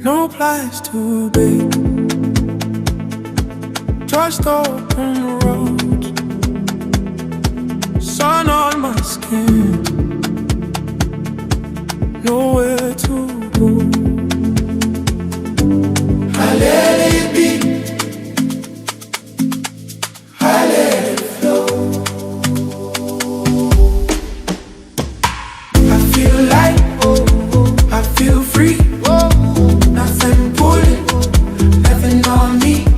No place too big. Just open roads. Sun on my skin. Nowhere to go. I let it be. I let it flow. I feel light. I feel free. Nothing pulling, nothing on me.